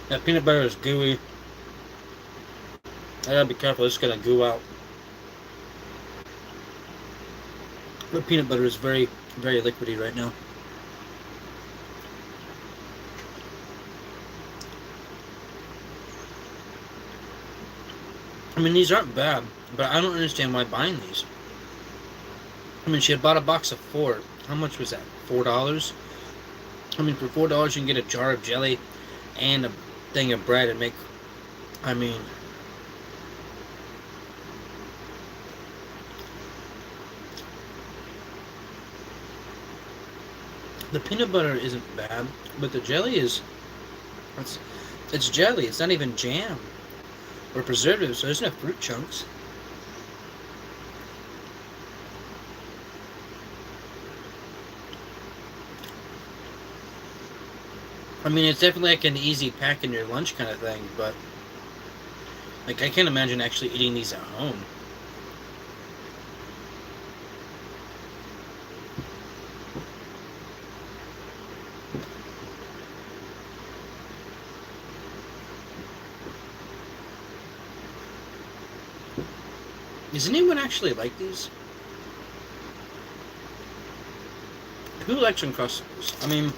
That peanut butter is gooey. I gotta be careful, it's gonna goo out. The peanut butter is very, very liquidy right now. I mean, these aren't bad, but I don't understand why buying these. I mean, she had bought a box of 4. How much was that? $4? I mean, for $4 you can get a jar of jelly and a thing of bread and make... I mean... The peanut butter isn't bad, but the jelly is... It's jelly. It's not even jam or preservatives, so there's no fruit chunks. I mean, it's definitely like an easy pack in your lunch kind of thing, but like I can't imagine actually eating these at home. Does anyone actually like these? Who likes Uncrustables? I mean,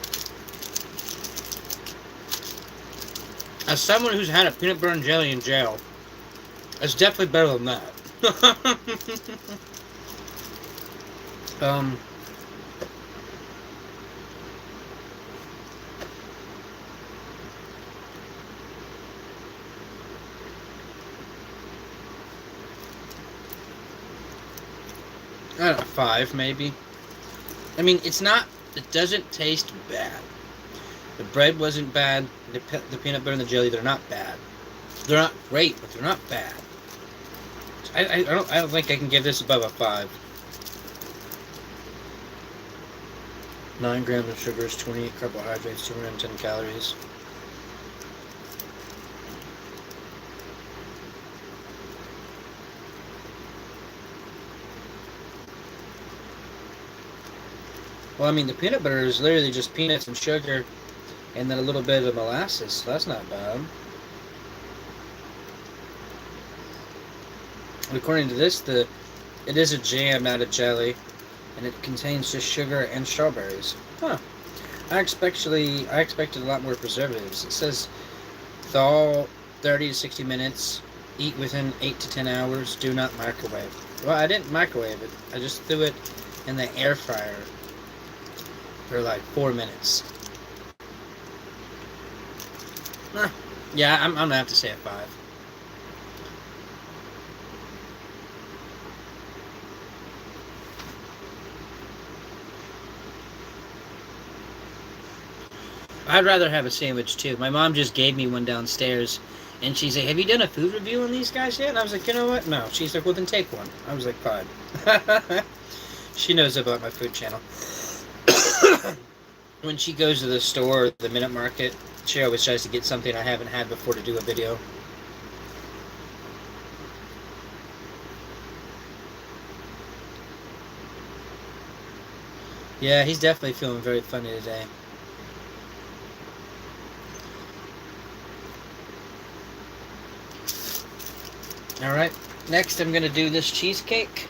as someone who's had a peanut butter and jelly in jail, it's definitely better than that. um, 5 maybe. I mean, it's not. It doesn't taste bad. The bread wasn't bad. The peanut butter and the jelly, they're not bad. They're not great, but they're not bad. I don't think I can give this above a 5. 9 grams of sugars, 28 carbohydrates, 210 calories. Well, I mean, the peanut butter is literally just peanuts and sugar and then a little bit of molasses, so that's not bad. According to this, it is a jam, not a jelly, and it contains just sugar and strawberries. Huh. I expected a lot more preservatives. It says thaw 30 to 60 minutes, eat within 8 to 10 hours, do not microwave. Well, I didn't microwave it. I just threw it in the air fryer for like 4 minutes. Yeah, I'm gonna have to say a 5. I'd rather have a sandwich too. My mom just gave me one downstairs, and she's like, "Have you done a food review on these guys yet?" And I was like, "You know what? No." She's like, "Well, then take one." I was like, "Fine." She knows about my food channel. When she goes to the store, the Minute Market, she always tries to get something I haven't had before to do a video. Yeah, he's definitely feeling very funny today. Alright, next I'm going to do this cheesecake.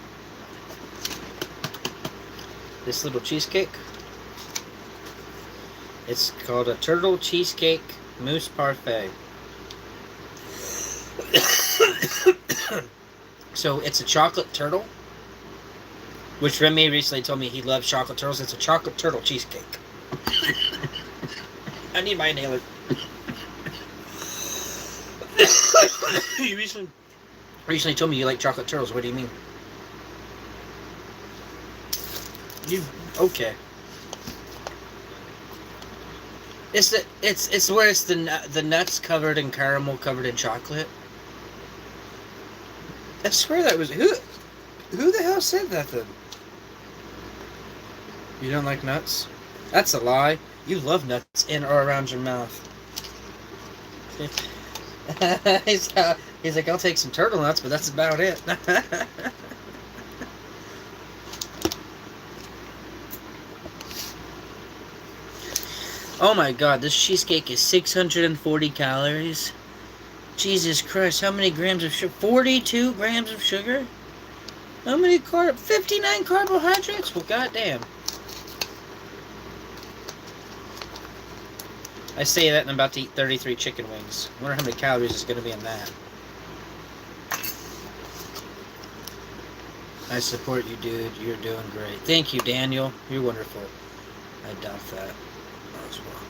This little cheesecake. It's called a turtle cheesecake mousse parfait. So it's a chocolate turtle, which Remy recently told me he loves chocolate turtles. It's a chocolate turtle cheesecake. I need my inhaler. You recently told me you like chocolate turtles. What do you mean? Okay. It's where it's the nuts covered in caramel covered in chocolate. I swear that was who the hell said that then? You don't like nuts? That's a lie. You love nuts in or around your mouth. He's like, I'll take some turtle nuts, but that's about it. Oh my god, this cheesecake is 640 calories. Jesus Christ, how many grams of sugar? 42 grams of sugar? How many 59 carbohydrates? Well, goddamn. I say that and I'm about to eat 33 chicken wings. I wonder how many calories is going to be in that. I support you, dude. You're doing great. Thank you, Daniel. You're wonderful. I doubt that as well.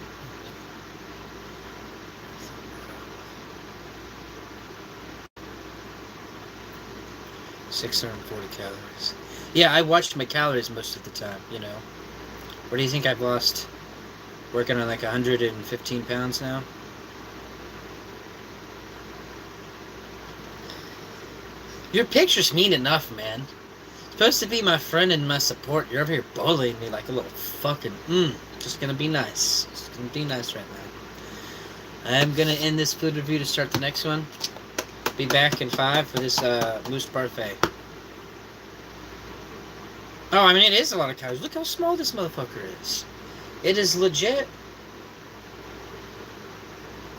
$640 calories. Yeah, I watched my calories most of the time, you know. What do you think I've lost? Working on like 115 pounds now? Your pictures mean enough, man. Supposed to be my friend and my support. You're over here bullying me like a little fucking just gonna be nice. Just gonna be nice right now. I'm gonna end this food review to start the next one. Be back in 5 for this moose parfait. Oh, I mean, it is a lot of calories. Look how small this motherfucker is. It is legit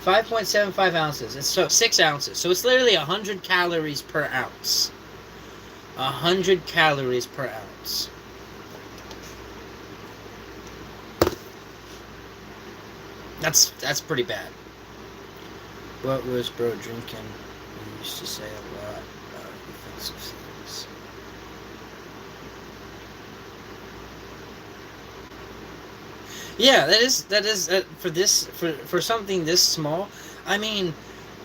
5.75 ounces. It's 6 ounces. So it's literally 100 calories per ounce. 100 calories per ounce. That's pretty bad. What was bro drinking? We used to say a lot about offensive things. Yeah, that is for something this small. I mean,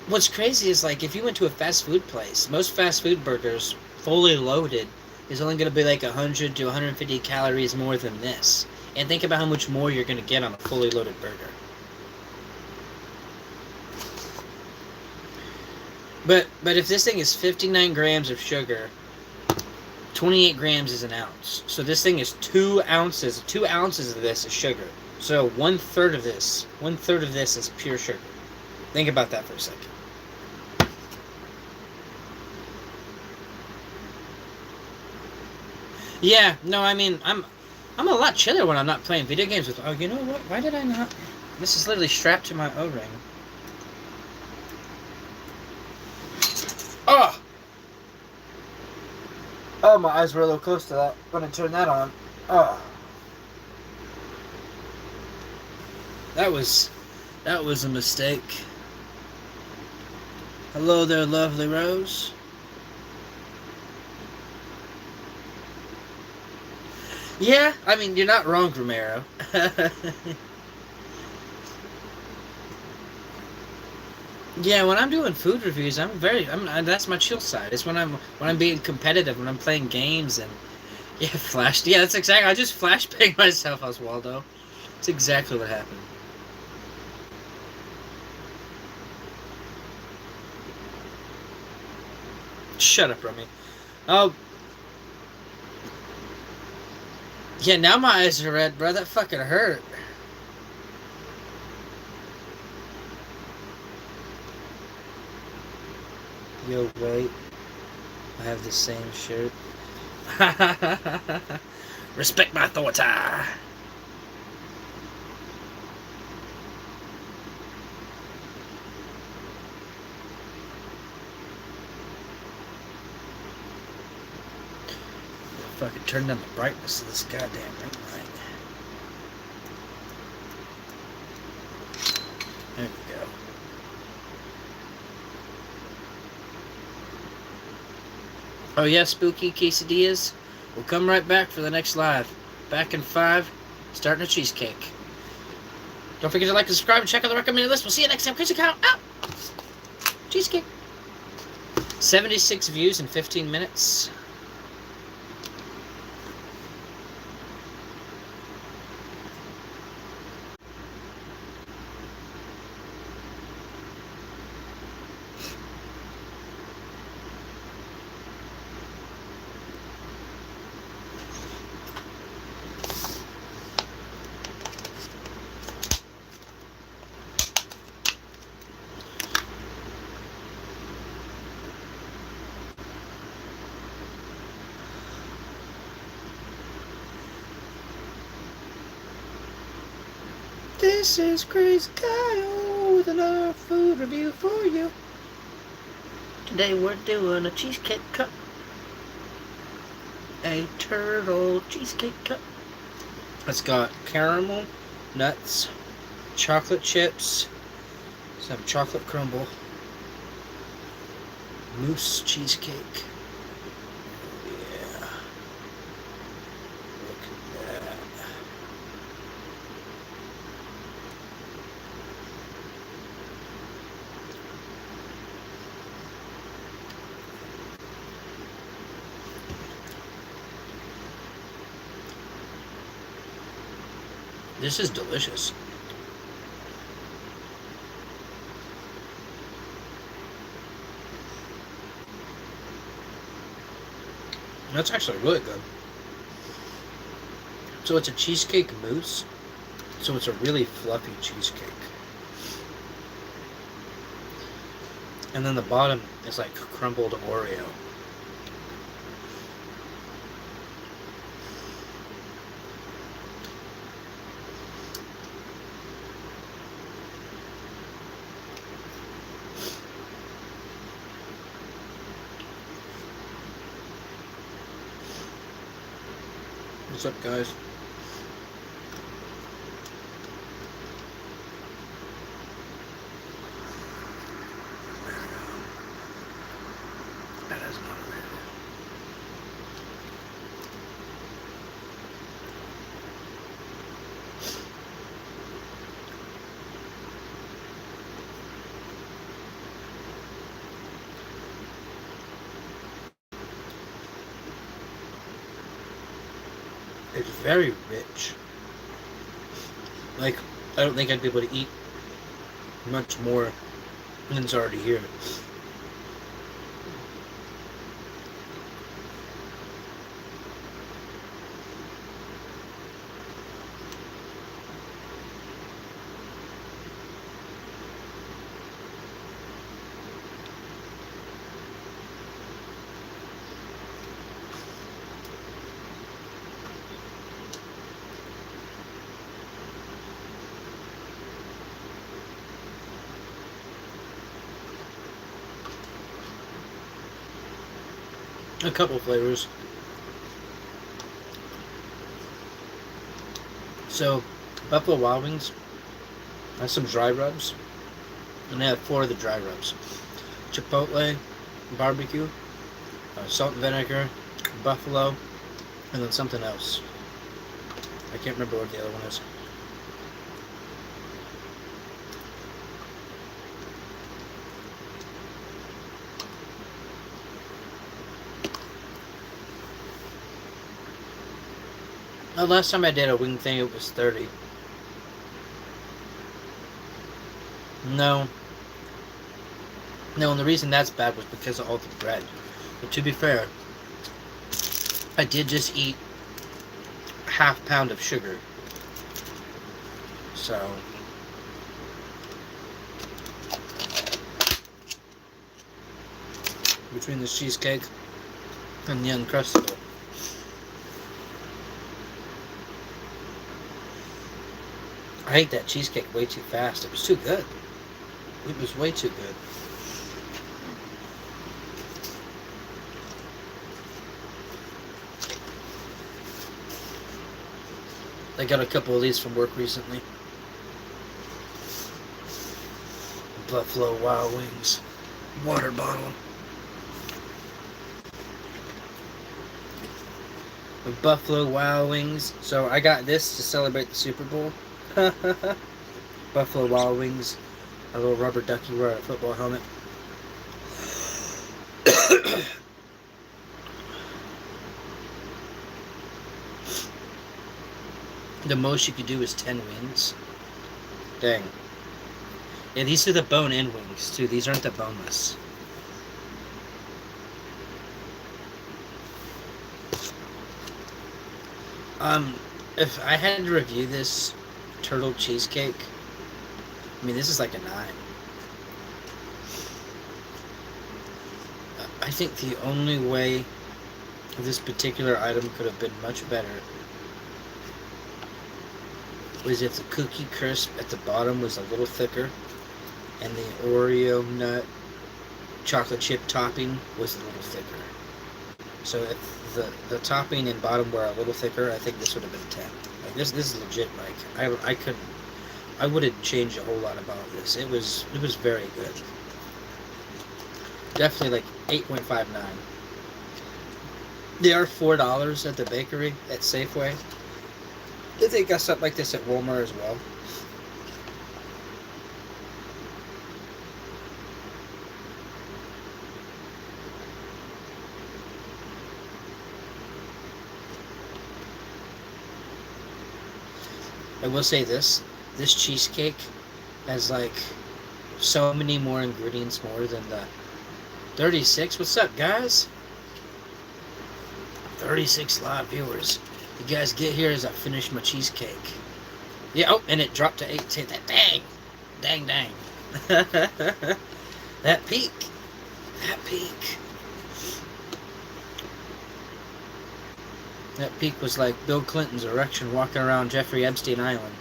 what's crazy is like if you went to a fast food place, most fast food burgers fully loaded is only going to be like 100 to 150 calories more than this. And think about how much more you're going to get on a fully loaded burger. But if this thing is 59 grams of sugar, 28 grams is an ounce. So this thing is 2 ounces. 2 ounces of this is sugar. So 1/3 of this. 1/3 of this is pure sugar. Think about that for a second. Yeah, no, I mean, I'm a lot chiller when I'm not playing video games with. Oh, you know what? Why did I not? This is literally strapped to my O-ring. Oh! Oh, my eyes were a little close to that when I turned that on. Oh. That was a mistake. Hello there, lovely Rose. Yeah, I mean, you're not wrong, Romero. Yeah, when I'm doing food reviews, that's my chill side. It's when I'm being competitive, when I'm playing games and yeah, flashed. Yeah, that's exactly. I just flashbanged myself, Oswaldo. That's exactly what happened. Shut up, Rummy. Oh. Yeah, now my eyes are red, bro. That fucking hurt. Yo, wait. I have the same shirt. Respect my authority. Fucking turn down the brightness of this goddamn ring light. There we go. Oh yeah, spooky quesadillas. We'll come right back for the next live. Back in 5, starting a cheesecake. Don't forget to like and subscribe and check out the recommended list. We'll see you next time. Crazy Cow out. Cheesecake. 76 views in 15 minutes. This is Crazy Kyle with another food review for you. Today we're doing a cheesecake cup. A turtle cheesecake cup. It's got caramel, nuts, chocolate chips, some chocolate crumble, mousse cheesecake. Yeah. Look at that. This is delicious. That's actually really good. So it's a cheesecake mousse. So it's a really fluffy cheesecake. And then the bottom is like crumbled Oreo. What's up, guys? That is not weird. It's very rich. Like, I don't think I'd be able to eat much more than's already here. A couple flavors. So, Buffalo Wild Wings has some dry rubs, and they have 4 of the dry rubs: Chipotle, barbecue, salt and vinegar, buffalo, and then something else. I can't remember what the other one is. The last time I did a wing thing, it was 30. No, and the reason that's bad was because of all the bread. But to be fair, I did just eat half pound of sugar. So, between the cheesecake and the Uncrustable. I ate that cheesecake way too fast. It was too good. It was way too good. I got a couple of these from work recently. Buffalo Wild Wings. Water bottle. With Buffalo Wild Wings. So I got this to celebrate the Super Bowl. Buffalo Wild Wings. A little rubber ducky wearing a football helmet. The most you could do is 10 wings. Dang. Yeah, these are the bone-in wings, too. These aren't the boneless. If I had to review this turtle cheesecake, I mean, this is like a 9. I think the only way this particular item could have been much better was if the cookie crisp at the bottom was a little thicker, and the Oreo nut chocolate chip topping was a little thicker. So if the topping and bottom were a little thicker, I think this would have been 10. Like this is legit. Like I wouldn't change a whole lot about this. It was very good. Definitely like 8.59. They are $4 at the bakery at Safeway. I think they got stuff like this at Walmart as well. I will say this cheesecake has like so many more ingredients more than the 36. What's up, guys? 36 live viewers. You guys get here as I finish my cheesecake. Yeah, oh, and it dropped to 18. Dang. That peak. That peak was like Bill Clinton's erection walking around Jeffrey Epstein Island.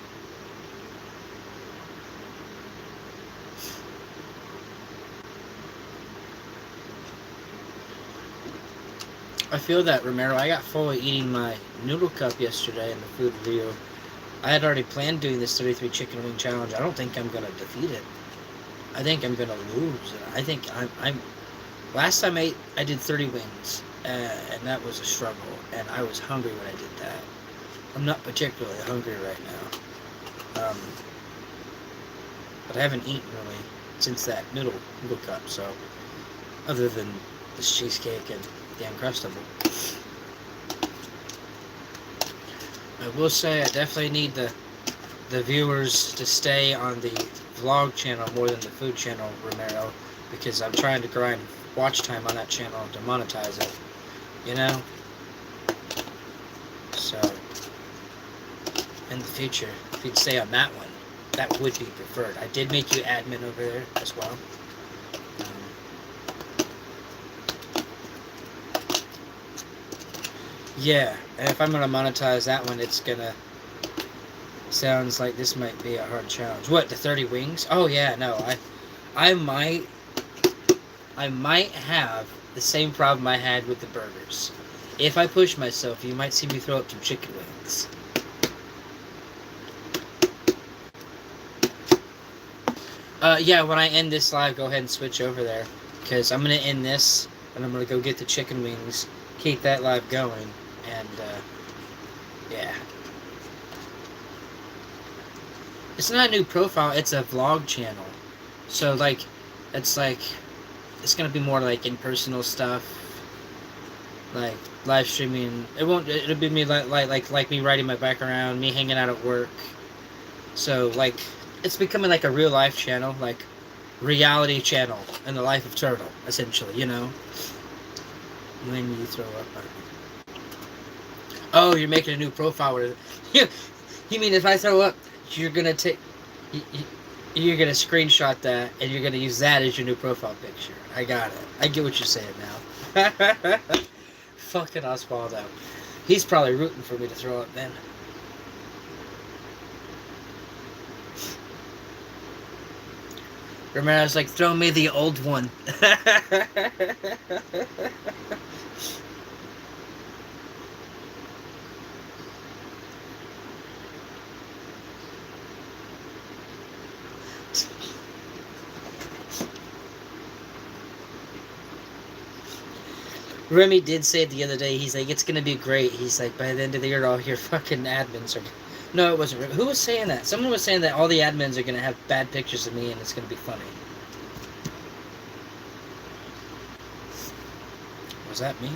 I feel that, Romero. I got full of eating my noodle cup yesterday in the food video. I had already planned doing this 33 chicken wing challenge. I don't think I'm going to defeat it. I think I'm going to lose. I think I'm last time I did 30 wings, and that was a struggle, and I was hungry when I did that. I'm not particularly hungry right now. But I haven't eaten really since that noodle cup, so other than this cheesecake and the Uncrustable. I will say I definitely need the viewers to stay on the vlog channel more than the food channel, Romero, because I'm trying to grind watch time on that channel to monetize it, you know? So, in the future, if you'd stay on that one, that would be preferred. I did make you admin over there as well. Yeah, and if I'm going to monetize that one, it's going to... Sounds like this might be a hard challenge. What, the 30 wings? Oh, yeah, no. I might have the same problem I had with the burgers. If I push myself, you might see me throw up some chicken wings. Yeah, when I end this live, go ahead and switch over there. Because I'm going to end this, and I'm going to go get the chicken wings, keep that live going, and, yeah. It's not a new profile, it's a vlog channel. So, like, it's going to be more like impersonal stuff. Like, live streaming. It'll be me like me riding my bike around, me hanging out at work. So, like, it's becoming like a real life channel, like, reality channel in the life of Turtle, essentially, you know? When you throw up. Oh, you're making a new profile with it. You mean if I throw up, you're gonna you're gonna screenshot that and you're gonna use that as your new profile picture. I got it. I get what you're saying now. Fucking Osvaldo. He's probably rooting for me to throw up then. Remember, I was like, throw me the old one. Remy did say it the other day. He's like, it's going to be great. He's like, by the end of the year, all your fucking admins are... No, it wasn't Remy. Who was saying that? Someone was saying that all the admins are going to have bad pictures of me and it's going to be funny. Was that me?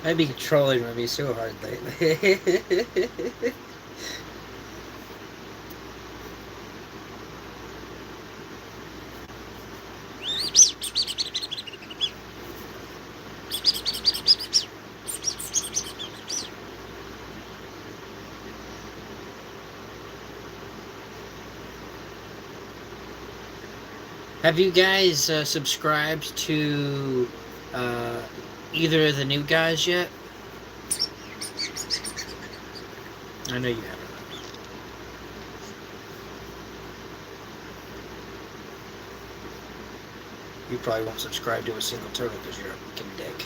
I'd be trolling Remy so hard lately. Have you guys subscribed to uh, either of the new guys yet? I know you haven't. You probably won't subscribe to a single turtle because you're a fucking dick.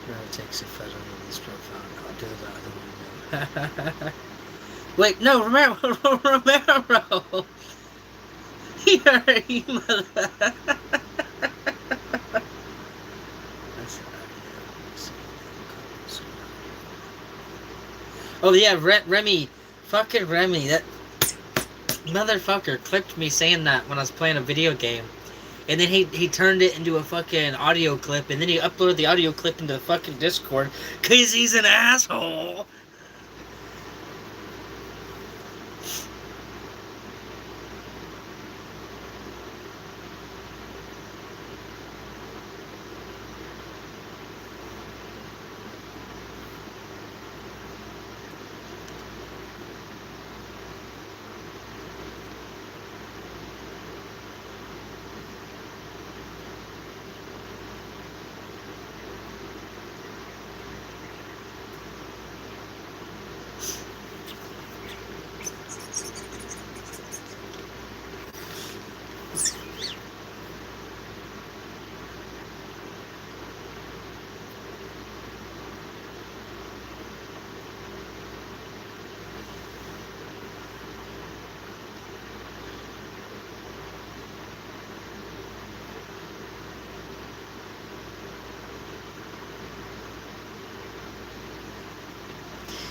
It takes a photo of this profile. I'll do the other one. Wait, no, Romero! Romero! Here, you mother... Oh yeah, Remy. Fucking Remy. That motherfucker clipped me saying that when I was playing a video game. And then he turned it into a fucking audio clip, and then he uploaded the audio clip into the fucking Discord, cause he's an asshole.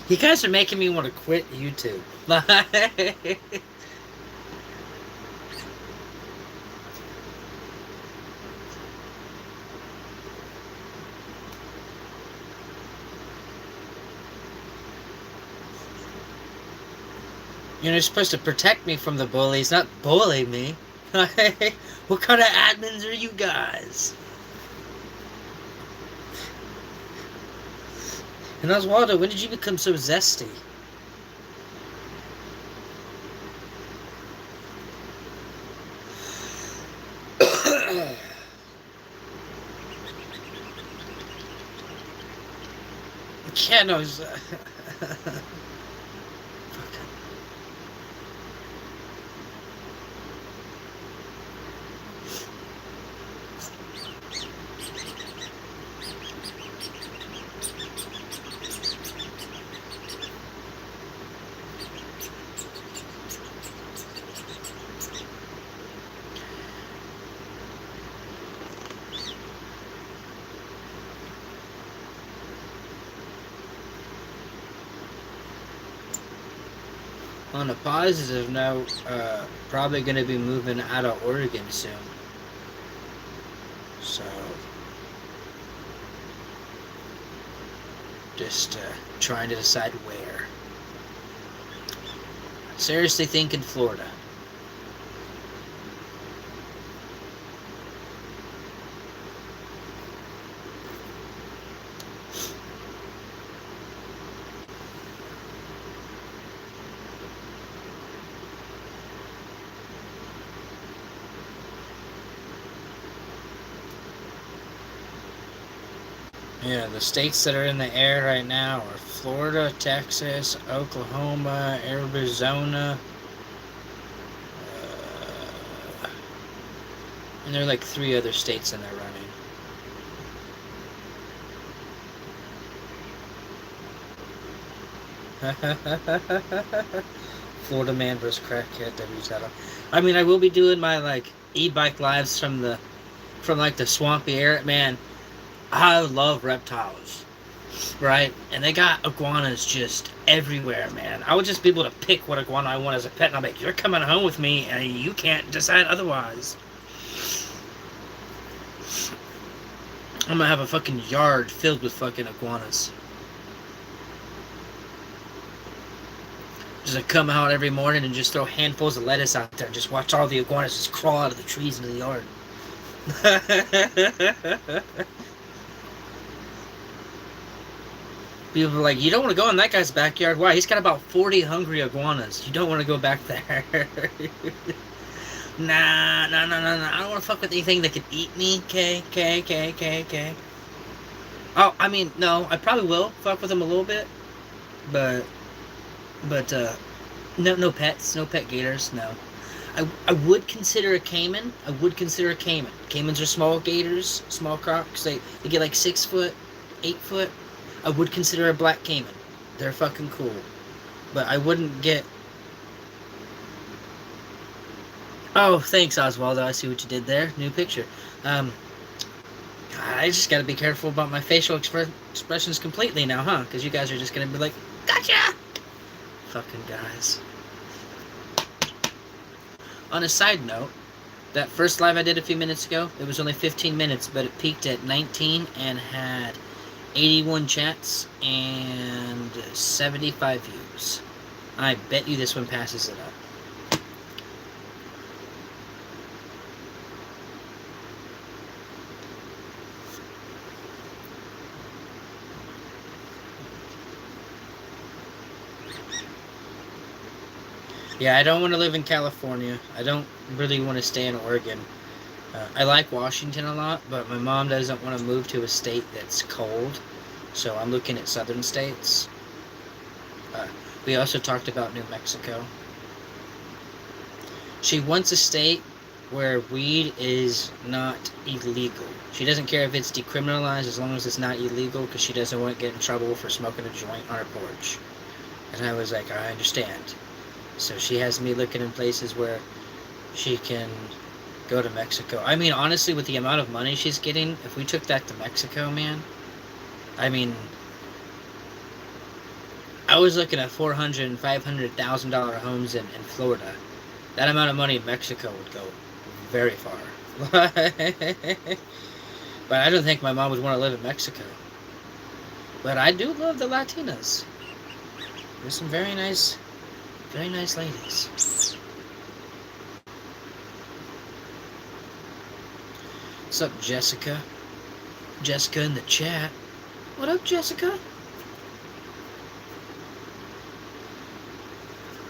You guys are making me want to quit YouTube. You're supposed to protect me from the bullies, not bully me. What kind of admins are you guys? And Oswaldo, when did you become so zesty? Yeah, no, on a positive note, probably going to be moving out of Oregon soon. So, just trying to decide where. Seriously thinking Florida. Yeah, the states that are in the air right now are Florida, Texas, Oklahoma, Arizona. And there are like 3 other states in there running. Florida man versus crackhead W title. I mean, I will be doing my like e-bike lives from like the swampy area. Man, I love reptiles, right? And they got iguanas just everywhere, man. I would just be able to pick what iguana I want as a pet, and I'm like, you're coming home with me, and you can't decide otherwise. I'm gonna have a fucking yard filled with fucking iguanas. Just like come out every morning and just throw handfuls of lettuce out there and just watch all the iguanas just crawl out of the trees into the yard. People are like, you don't want to go in that guy's backyard. Why? He's got about 40 hungry iguanas. You don't want to go back there. Nah, nah, nah, nah, nah. I don't want to fuck with anything that could eat me. K. Oh, I mean, no, I probably will fuck with them a little bit, but but no, no pets, no pet gators, no. I would consider a caiman. I would consider a caiman. Caimans are small gators, small crocs. They get like 6 foot, 8 foot. I would consider a black caiman. They're fucking cool, but I wouldn't get. Oh, thanks, Oswaldo. I see what you did there. New picture. Um, I just got to be careful about my facial expressions completely now, huh? Because you guys are just gonna be like, "Gotcha!" Fucking guys. On a side note, that first live I did a few minutes ago, it was only 15 minutes, but it peaked at 19 and had 81 chats and 75 views. I bet you this one passes it up. Yeah, I don't want to live in California. I don't really want to stay in Oregon. I like Washington a lot, but my mom doesn't want to move to a state that's cold, so I'm looking at southern states. We also talked about New Mexico. She wants a state where weed is not illegal. She doesn't care if it's decriminalized as long as it's not illegal, because she doesn't want to get in trouble for smoking a joint on her porch. And I was like, I understand. So she has me looking in places where she can go to Mexico. I mean, honestly, with the amount of money she's getting, if we took that to Mexico, man, I mean, I was looking at $400,000 and $500,000 homes in Florida. That amount of money in Mexico would go very far. But I don't think my mom would want to live in Mexico. But I do love the Latinas. There's some very nice ladies. What's up, Jessica? Jessica in the chat. What up, Jessica?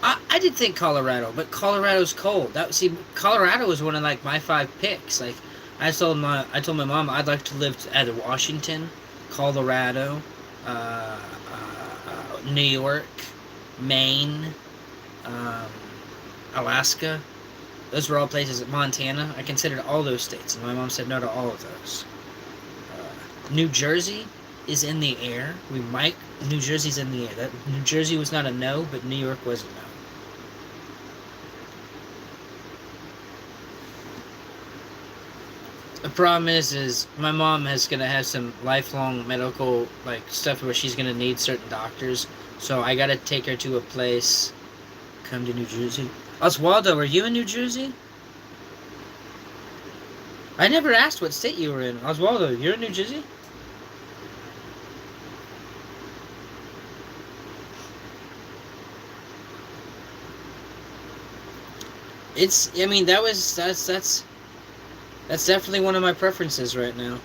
I did think Colorado, but Colorado's cold. Colorado was one of like my 5 picks. Like I told my mom I'd like to live either Washington, Colorado, New York, Maine, Alaska. Those were all places. Montana. I considered all those states, and my mom said no to all of those. New Jersey is in the air. New Jersey's in the air. New Jersey was not a no, but New York was a no. The problem is my mom is gonna have some lifelong medical stuff where she's gonna need certain doctors. So I gotta take her to a place. Come to New Jersey. Oswaldo, are you in New Jersey? I never asked what state you were in. Oswaldo, you're in New Jersey? I mean, that's definitely one of my preferences right now.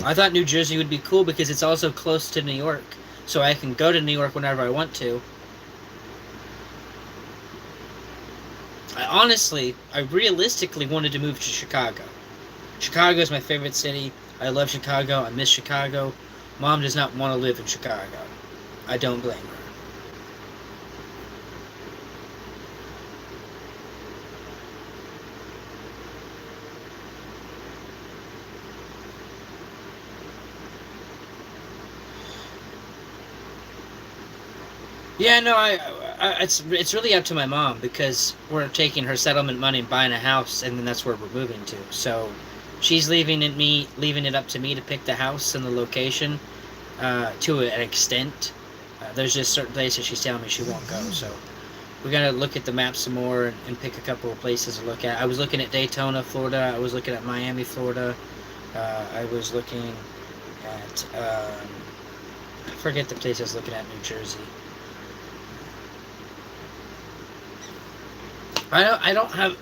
I thought New Jersey would be cool because it's also close to New York. So I can go to New York whenever I want to. I realistically wanted to move to Chicago. Chicago is my favorite city. I love Chicago. I miss Chicago. Mom does not want to live in Chicago. I don't blame her. Yeah, no, it's really up to my mom because we're taking her settlement money and buying a house, and then that's where we're moving to. So she's leaving it up to me to pick the house and the location to an extent. There's just certain places she's telling me she won't go, so we gotta look at the map some more and pick a couple of places to look at. I was looking at Daytona, Florida. I was looking at Miami, Florida. I was looking at I forget the place I was looking at, New Jersey. I don't have.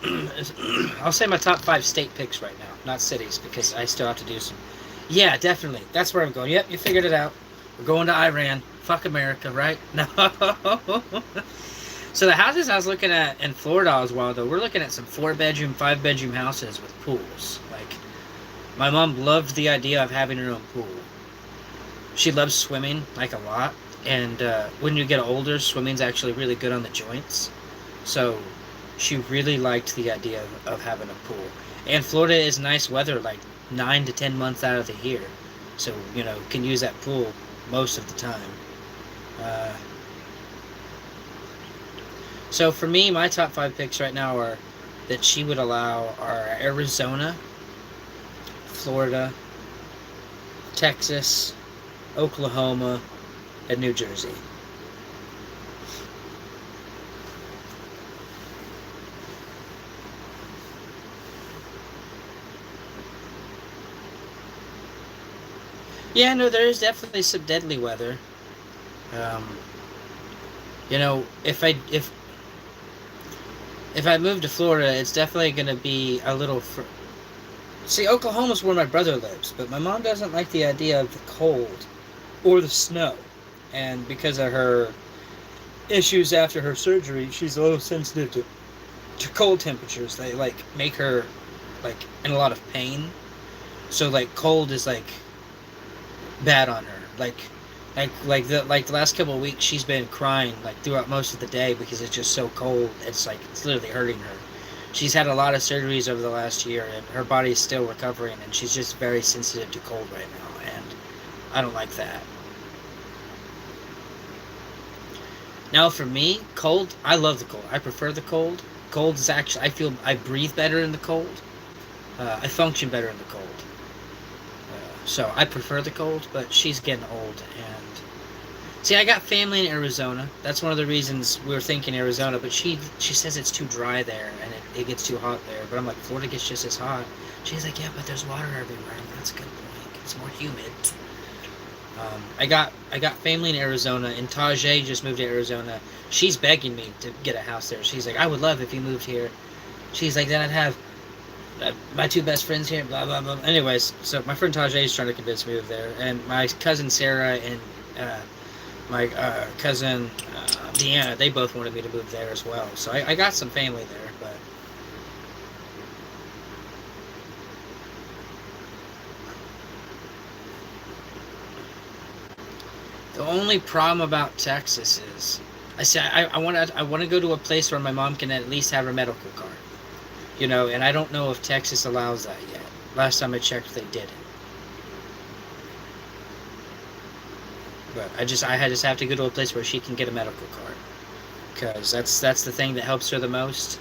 I'll say my top 5 state picks right now, not cities, because I still have to do some. Yeah, definitely. That's where I'm going. Yep, you figured it out. We're going to Iran. Fuck America, right? No. So the houses I was looking at in Florida as well, though, we're looking at some 4-bedroom, 5-bedroom houses with pools. Like, my mom loved the idea of having her own pool. She loves swimming, like, a lot. And when you get older, swimming's actually really good on the joints. So she really liked the idea of having a pool. And Florida is nice weather, like 9 to 10 months out of the year. So, can use that pool most of the time. Uh, so for me, my top 5 picks right now are that she would allow are Arizona, Florida, Texas, Oklahoma, and New Jersey. Yeah, no, there is definitely some deadly weather. Um, if I move to Florida, it's definitely going to be a little. See, Oklahoma's where my brother lives, but my mom doesn't like the idea of the cold or the snow, and because of her issues after her surgery, she's a little sensitive to cold temperatures. They like make her like in a lot of pain. So like cold is like bad on her. Like the last couple of weeks, she's been crying like throughout most of the day because it's just so cold. It's literally hurting her. She's had a lot of surgeries over the last year, and her body is still recovering, and she's just very sensitive to cold right now, and I don't like that. Now for me, cold, I love the cold. I prefer the cold. Cold is actually, I feel I breathe better in the cold. I function better in the cold. So I prefer the cold, but she's getting old, and see, I got family in Arizona. That's one of the reasons we were thinking Arizona, but she says it's too dry there and it gets too hot there. But I'm like, Florida gets just as hot. She's like, yeah, but there's water everywhere. That's a good point. It's more humid. I got family in Arizona, and Tajay just moved to Arizona. She's begging me to get a house there. She's like, I would love if you moved here. She's like, then I'd have my 2 best friends here, blah, blah, blah. Anyways, so my friend Tajay is trying to convince me to move there. And my cousin Sarah and my cousin Deanna, they both wanted me to move there as well. So I got some family there, but the only problem about Texas is I want to go to a place where my mom can at least have her medical card. And I don't know if Texas allows that yet. Last time I checked, they didn't. But I just have to go to a place where she can get a medical card, because that's the thing that helps her the most.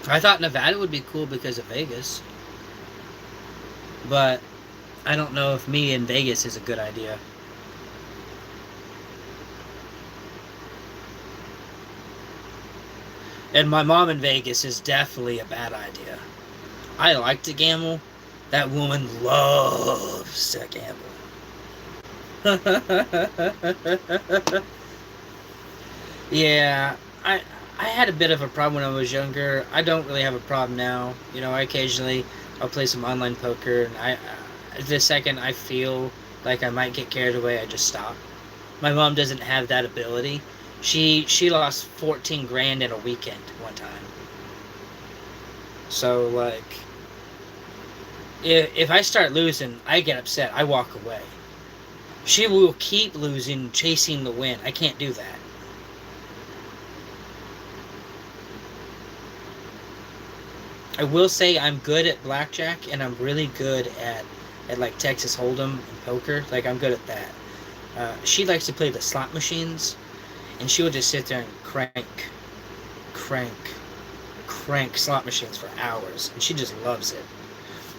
I thought Nevada would be cool because of Vegas, but I don't know if me in Vegas is a good idea. And my mom in Vegas is definitely a bad idea. I like to gamble. That woman loves to gamble. Yeah, I had a bit of a problem when I was younger. I don't really have a problem now. I'll play some online poker, and the second I feel like I might get carried away, I just stop. My mom doesn't have that ability. She lost 14 grand in a weekend one time. So like, if I start losing, I get upset. I walk away. She will keep losing, chasing the win. I can't do that. I will say I'm good at blackjack, and I'm really good at like Texas Hold'em and poker. Like, I'm good at that. She likes to play the slot machines, and she would just sit there and crank slot machines for hours, and she just loves it.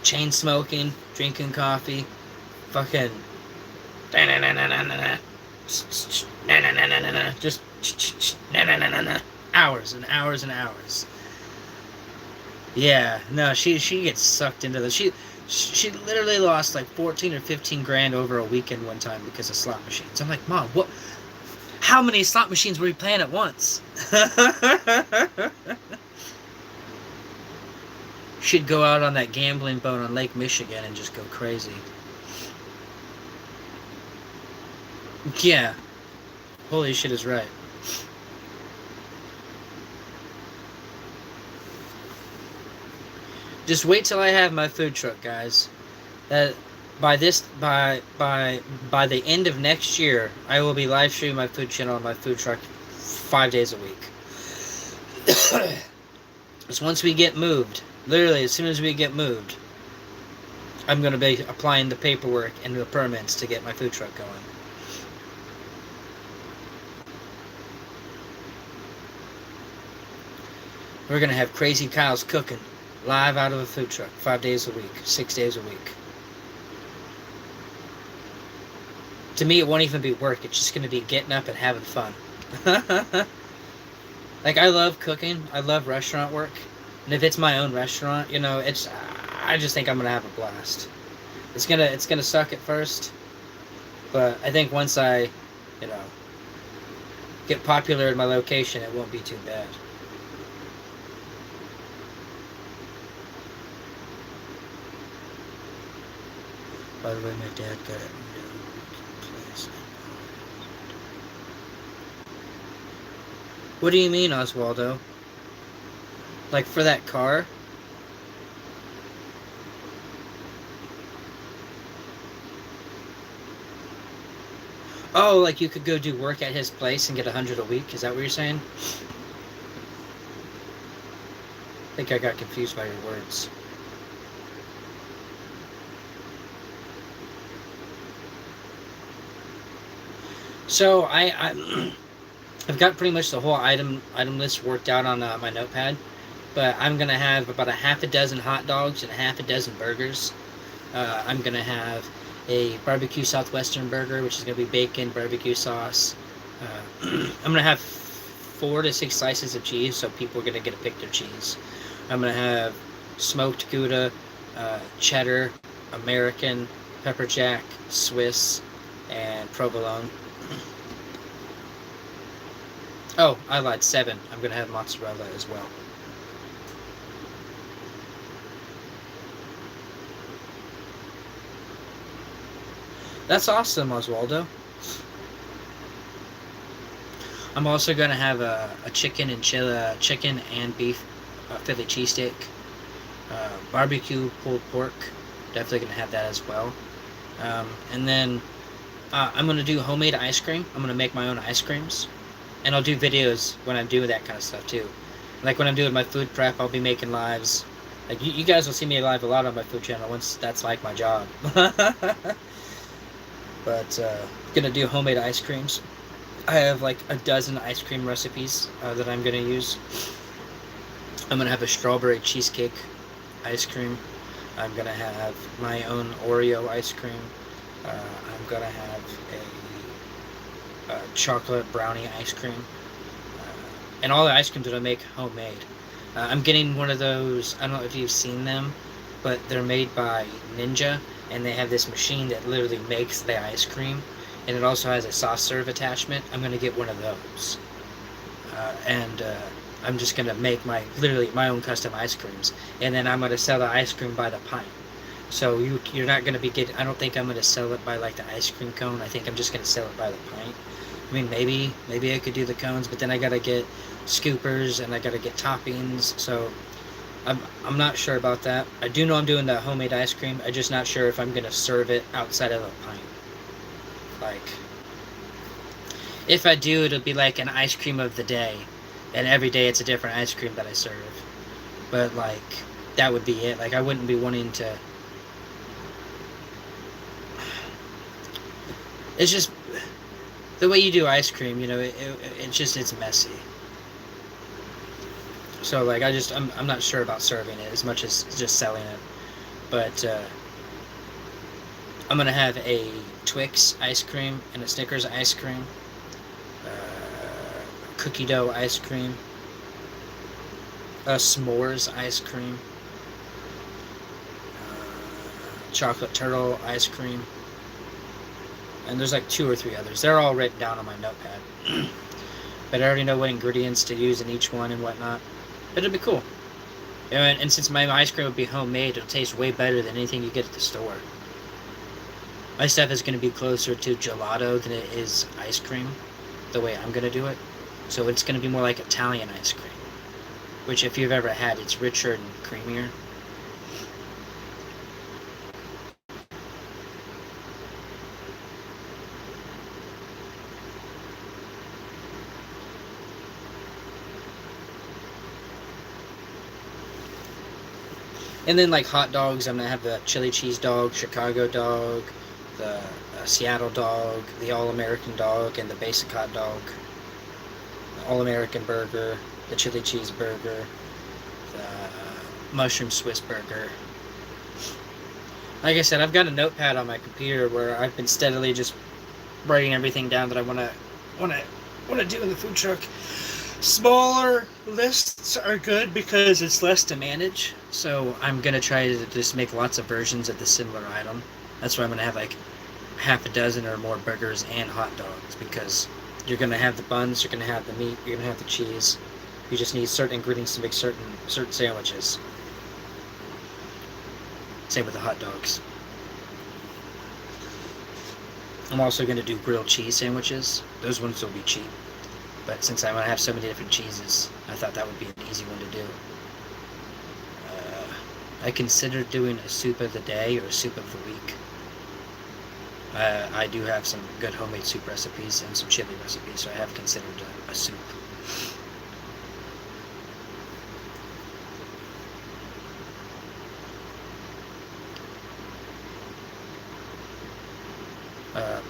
Chain smoking, drinking coffee, fucking just hours and hours and hours. Yeah, no, she gets sucked into this. She literally lost like 14 or 15 grand over a weekend one time because of slot machines. I'm like, Mom, what? How many slot machines were you playing at once? She'd go out on that gambling boat on Lake Michigan and just go crazy. Yeah. Holy shit is right. Just wait till I have my food truck, guys. By the end of next year, I will be live streaming my food channel on my food truck 5 days a week. Because once we get moved, literally as soon as we get moved, I'm going to be applying the paperwork and the permits to get my food truck going. We're going to have Crazy Kyle's cooking live out of a food truck 5 days a week, 6 days a week. To me, it won't even be work. It's just going to be getting up and having fun. Like, I love cooking. I love restaurant work. And if it's my own restaurant, you know, I just think I'm going to have a blast. It's gonna suck at first, but I think once I, you know, get popular in my location, it won't be too bad. By the way, my dad got it. What do you mean, Oswaldo? Like for that car? Oh, like you could go do work at his place and get 100 a week? Is that what you're saying? I think I got confused by your words. So I've got pretty much the whole item list worked out on my notepad, but I'm gonna have about a half a dozen hot dogs and a half a dozen burgers. I'm gonna have a barbecue southwestern burger, which is gonna be bacon, barbecue sauce. I'm gonna have 4 to 6 slices of cheese, so people are gonna get to pick their cheese. I'm gonna have smoked Gouda, cheddar, American, pepper jack, Swiss, and provolone. Oh, I lied, 7. I'm gonna have mozzarella as well. That's awesome, Oswaldo. I'm also gonna have a chicken and beef Philly cheesesteak, barbecue pulled pork. Definitely gonna have that as well. And then I'm gonna do homemade ice cream. I'm gonna make my own ice creams, and I'll do videos when I'm doing that kind of stuff too. Like when I'm doing my food prep, I'll be making lives. Like you guys will see me live a lot on my food channel once that's like my job. But gonna do homemade ice creams. I have like a dozen ice cream recipes that I'm gonna use. I'm gonna have a strawberry cheesecake ice cream. I'm gonna have my own Oreo ice cream. I'm gonna have a chocolate brownie ice cream. And all the ice creams that I make homemade. I'm getting one of those, I don't know if you've seen them, but they're made by Ninja, and they have this machine that literally makes the ice cream, and it also has a soft serve attachment. I'm going to get one of those. And I'm just going to make literally my own custom ice creams, and then I'm going to sell the ice cream by the pint. So you're not going to be getting, I don't think I'm going to sell it by like the ice cream cone. I think I'm just going to sell it by the pint. I mean, maybe I could do the cones, but then I got to get scoopers and I got to get toppings. So I'm not sure about that. I do know I'm doing the homemade ice cream. I'm just not sure if I'm going to serve it outside of a pint. Like, if I do, it'll be like an ice cream of the day. And every day it's a different ice cream that I serve. But, like, that would be it. Like, I wouldn't be wanting to... It's just... The way you do ice cream, you know, it's messy. So, like, I'm not sure about serving it as much as just selling it. But, I'm going to have a Twix ice cream and a Snickers ice cream. Cookie dough ice cream. A s'mores ice cream. Chocolate turtle ice cream. And there's like 2 or 3 others. They're all written down on my notepad. But I already know what ingredients to use in each one and whatnot. But it'll be cool. And since my ice cream would be homemade, it'll taste way better than anything you get at the store. My stuff is going to be closer to gelato than it is ice cream, the way I'm going to do it. So it's going to be more like Italian ice cream, which if you've ever had, it's richer and creamier. And then like hot dogs, I'm going to have the chili cheese dog, Chicago dog, the Seattle dog, the All-American dog, and the basic hot dog. The All-American burger, the chili cheese burger, the mushroom Swiss burger. Like I said, I've got a notepad on my computer where I've been steadily just writing everything down that I want to do in the food truck. Smaller lists are good because it's less to manage. So I'm gonna try to just make lots of versions of the similar item. That's why I'm gonna have like half a dozen or more burgers and hot dogs, because you're gonna have the buns, you're gonna have the meat, you're gonna have the cheese. You just need certain ingredients to make certain sandwiches. Same with the hot dogs. I'm also going to do grilled cheese sandwiches. Those ones will be cheap. But since I'm going to have so many different cheeses, I thought that would be an easy one to do. I considered doing a soup of the day or a soup of the week. I do have some good homemade soup recipes and some chili recipes, so I have considered a soup.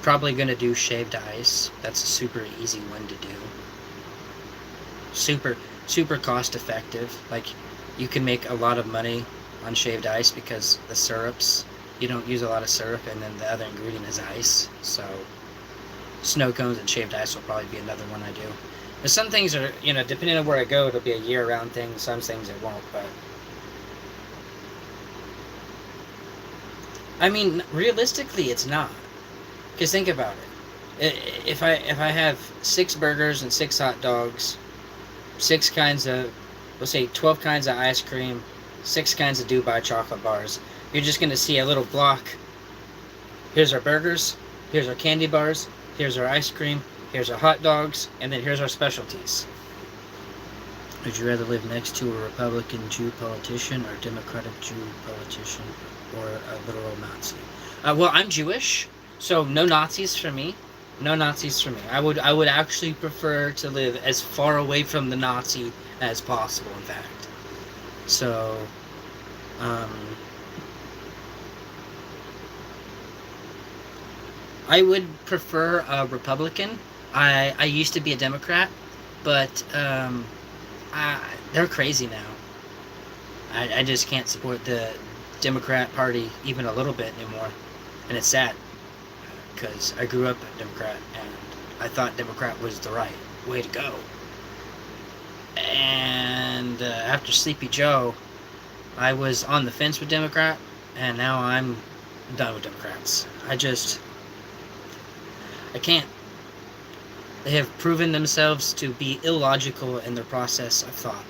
Probably going to do shaved ice. That's a super easy one to do. Super cost effective. Like, you can make a lot of money on shaved ice because the syrups, you don't use a lot of syrup, and then the other ingredient is ice. So snow cones and shaved ice will probably be another one I do. But some things are, depending on where I go, it'll be a year-round thing. Some things it won't, but I mean, realistically, it's not. Because think about it. If I have 6 burgers and 6 hot dogs, 6 kinds of, let's say 12 kinds of ice cream, 6 kinds of Dubai chocolate bars, you're just going to see a little block. Here's our burgers, here's our candy bars, here's our ice cream, here's our hot dogs, and then here's our specialties. Would you rather live next to a Republican Jew politician or a Democratic Jew politician or a literal Nazi? Well, I'm Jewish. So no Nazis for me. No Nazis for me. I would actually prefer to live as far away from the Nazi as possible, in fact. So, I would prefer a Republican. I used to be a Democrat, but they're crazy now. I just can't support the Democrat Party even a little bit anymore. And it's sad, because I grew up a Democrat, and I thought Democrat was the right way to go. And after Sleepy Joe, I was on the fence with Democrat, and now I'm done with Democrats. I can't. They have proven themselves to be illogical in their process of thought.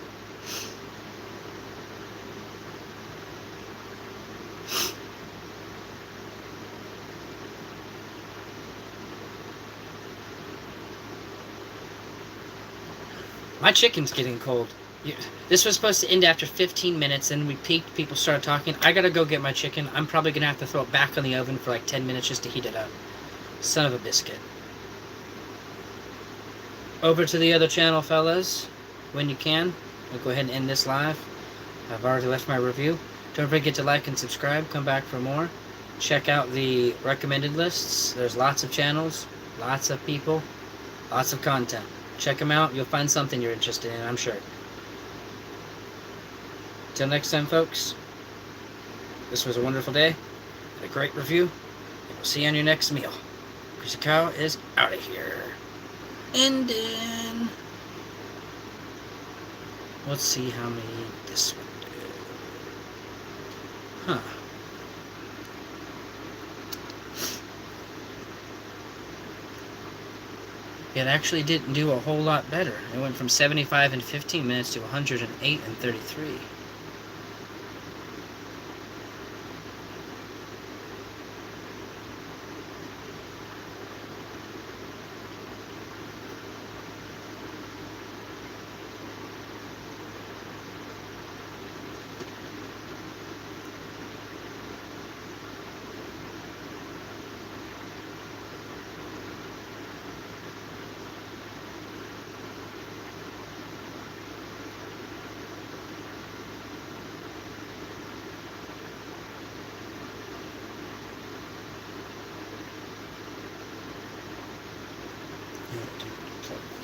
My chicken's getting cold. This was supposed to end after 15 minutes, and we peaked. People started talking. I gotta go get my chicken. I'm probably gonna have to throw it back in the oven for like 10 minutes just to heat it up. Son of a biscuit. Over to the other channel, fellas, when you can. I'll go ahead and end this live. I've already left my review. Don't forget to like and subscribe. Come back for more. Check out the recommended lists. There's lots of channels, lots of people, lots of content. Check them out. You'll find something you're interested in, I'm sure. Till next time, folks. This was a wonderful day. A great review. And we'll see you on your next meal. Greasy Cow is out of here. And then let's see how many this one did. Huh. It actually didn't do a whole lot better. It went from 75 in 15 minutes to 108 in 33.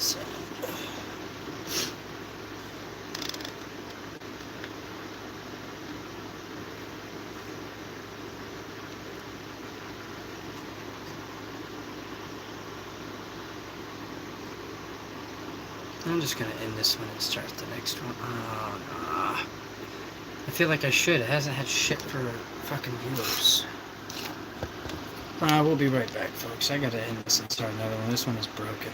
So. I'm just gonna end this one and start the next one. Oh, no. I feel like I should. It hasn't had shit for fucking viewers. We'll be right back, folks. I gotta end this and start another one. This one is broken.